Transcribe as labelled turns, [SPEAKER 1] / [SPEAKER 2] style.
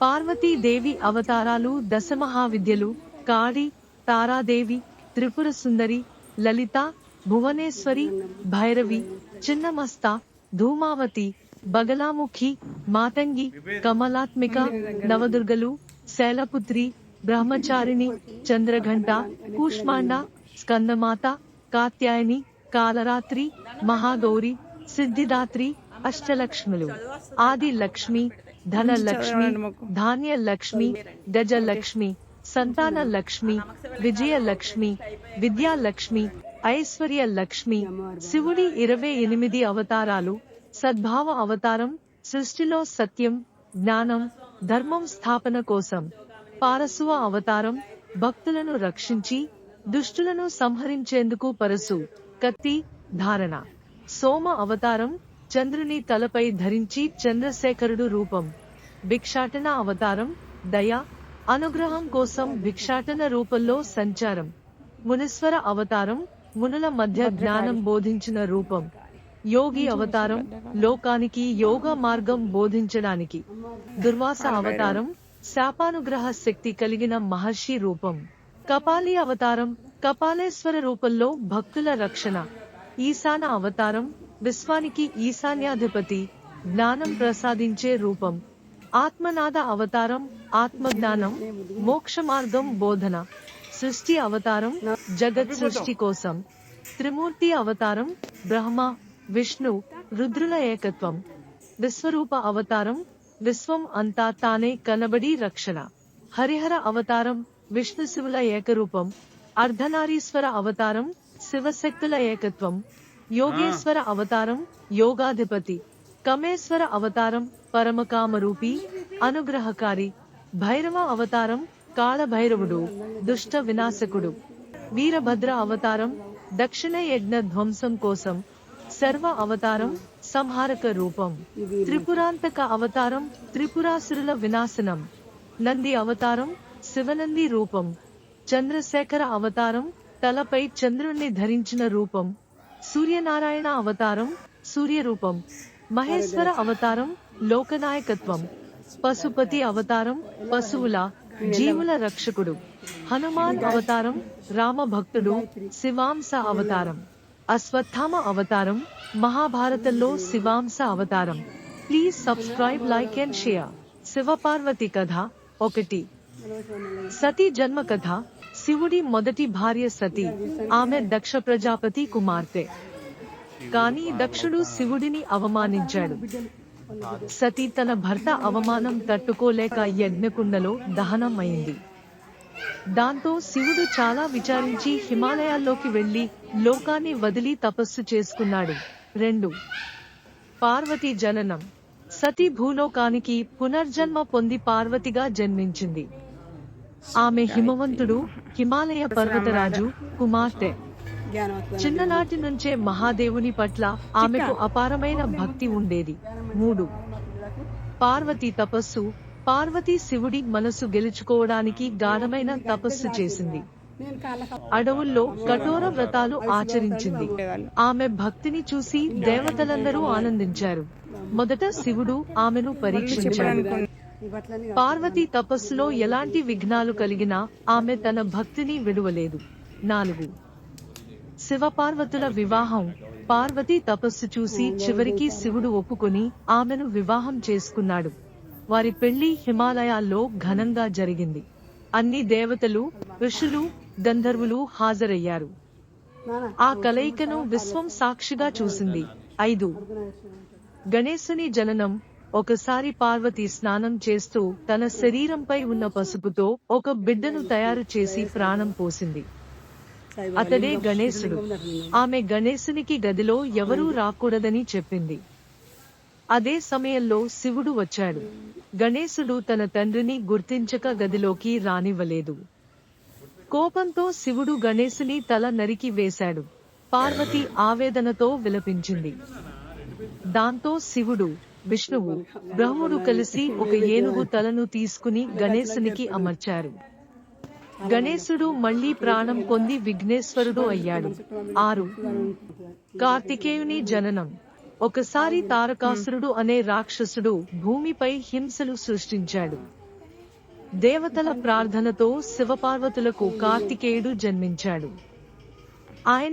[SPEAKER 1] పార్వతీదేవి అవతారాలు దశమహావిద్యలు కాళి, తారాదేవి, త్రిపుర సుందరి, లలిత, భువనేశ్వరి, భైరవి, చిన్నమస్త, ధూమావతి, బగలాముఖి, మాతంగి, కమలాత్మిక, నవదుర్గలు, శైలపుత్రి, బ్రహ్మచారిణి, చంద్రఘంట, కూష్మాండ, స్కందమాత, కాత్యాయని, కాలరాత్రి, మహాగౌరి, సిద్ధిదాత్రి, అష్టలక్ష్ములు, ఆది లక్ష్మి, ధనలక్ష్మి, ధాన్యలక్ష్మి, గజలక్ష్మి, సంతాన లక్ష్మి, విజయలక్ష్మి, విద్యాలక్ష్మి, ఐశ్వర్య లక్ష్మి. శివుడి 28 అవతారాలు. సద్భావ అవతారం సృష్టిలో సత్యం, జ్ఞానం, ధర్మం స్థాపన కోసం. పారసువ అవతారం భక్తులను రక్షించి దుష్టులను సంహరించేందుకు పరశు, కత్తి, ధారణ. సోమ అవతారం చంద్రుని తలపై ధరించి చంద్రశేఖరుడు రూపం. భిక్షాటన అవతారం దయ, అనుగ్రహం కోసం భిక్షాటన రూపంలో సంచారం. మునీశ్వర అవతారం మునుల మధ్య జ్ఞానం బోధించిన రూపం. యోగి అవతారం లోకానికి యోగ మార్గం బోధించడానికి. దుర్వాస అవతారం శాపానుగ్రహ శక్తి కలిగిన మహర్షి రూపం. కపాలి అవతారం కపాలేశ్వర రూపంలో భక్తుల రక్షణ. ఈశాన అవతారం విశ్వానికి ఈశాన్యాధిపతి, జ్ఞానం ప్రసాదించే రూపం. ఆత్మనాద అవతారం ఆత్మజ్ఞానం, మోక్ష మార్గం బోధన. సృష్టి అవతారం జగత్ సృష్టి కోసం. త్రిమూర్తి అవతారం బ్రహ్మ, విష్ణు, రుద్రుల ఏకత్వం. విశ్వరూప అవతారం విశ్వం అంతా తానే కనబడి రక్షణ. హరిహర అవతారం విష్ణు శివుల ఏకరూపం. అర్ధనారీశ్వర అవతారం శివశక్తుల ఏకత్వం. యోగేశ్వర అవతారం యోగాధిపతి. కమేశ్వర అవతారం పరమకామరూపి, అనుగ్రహకారి. భైరవ అవతారం కాళభైరవుడు, దుష్ట వినాశకుడు. వీరభద్ర అవతారం దక్షిణ యజ్ఞ ధ్వంసం కోసం. సర్వ అవతారం సంహారక రూపం. త్రిపురాంతక అవతారం త్రిపురాసురుల వినాశనం. నంది అవతారం శివనంది రూపం. చంద్రశేఖర అవతారం తలపై చంద్రుణ్ణి ధరించిన రూపం. సూర్యనారాయణ అవతారం సూర్యరూపం. మహేశ్వర అవతారం లోకనాయకత్వం. పశుపతి అవతారం పశువుల, జీవుల రక్షకుడు. హనుమాన్ అవతారం రామభక్తుడు, శివాంశ అవతారం. అశ్వత్థామ అవతారం మహాభారతంలో శివాంశ అవతారం. Please subscribe, like and share. Shivaparvati కథ 1. సతీ జన్మ కథ. శివుడి మొదటి భార్య సతీ. ఆమె దక్ష ప్రజాపతి కుమార్తె. కానీ దక్షుడు శివుడిని అవమానించాడు. సతీ తన భర్త అవమానం తట్టుకోలేక యజ్ఞకుండలో దహనం అయింది. దాంతో శివుడు చాలా విచారించి హిమాలయాల్లోకి వెళ్లి లోకాన్ని వదిలి తపస్సు చేసుకున్నాడు. 2. పార్వతీ జననం. సతీ భూలోకానికి పునర్జన్మ పొంది పార్వతిగా జన్మించింది. ఆమె హిమవంతుడు, హిమాలయ పర్వతరాజు కుమార్తె. చిన్ననాటి నుంచే మహాదేవుని పట్ల ఆమెకు అపారమైన భక్తి ఉండేది. 3. పార్వతీ తపస్సు. పార్వతీ శివుడి మనసు గెలుచుకోవడానికి గాఢమైన తపస్సు చేసింది. అడవుల్లో కఠోర వ్రతాలు ఆచరించింది. ఆమె భక్తిని చూసి దేవతలందరూ ఆనందించారు. మొదట శివుడు ఆమెను పరీక్షించాడు. పార్వతీ తపస్సులో ఎలాంటి విఘ్నాలు కలిగినా ఆమె తన భక్తిని విడువలేదు. 4. శివపార్వతుల వివాహం. పార్వతీ తపస్సు చూసి చివరికి శివుడు ఒప్పుకొని ఆమెను వివాహం చేసుకున్నాడు. వారి పెళ్లి హిమాలయాల్లో ఘనంగా జరిగింది. అన్ని దేవతలు, ఋషులు, గంధర్వులు హాజరయ్యారు. ఆ కలయికను విశ్వం సాక్షిగా చూసింది. 5. గణేశుని జననం. ఒకసారి పార్వతి స్నానం చేస్తూ తన శరీరంపై ఉన్న పసుపుతో ఒక బిడ్డను తయారు చేసి ప్రాణం పోసింది. అతడే గణేశుడు. ఆమె గణేశునికి గదిలో ఎవరూ రాకూడదని చెప్పింది. అదే సమయంలో శివుడు వచ్చాడు. గణేశుడు తన తండ్రిని గుర్తించక గదిలోకి రానివ్వలేదు. కోపంతో శివుడు గణేశుని తల నరికి వేశాడు. పార్వతి ఆవేదనతో విలపించింది. దాంతో శివుడు, విష్ణువు, బ్రహ్ముడు కలిసి ఒక ఏనుగు తలను తీసుకుని గణేశునికి అమర్చారు. గణేశుడు మళ్లీ ప్రాణం పొంది విఘ్నేశ్వరుడు అయ్యాడు. 6. కార్తికేయుని జననం. ఒకసారి తారకాసురుడు అనే రాక్షసుడు భూమిపై హింసలు సృష్టించాడు. దేవతల ప్రార్థనతో శివపార్వతులకు కార్తికేయుడు జన్మించాడు. ఆయన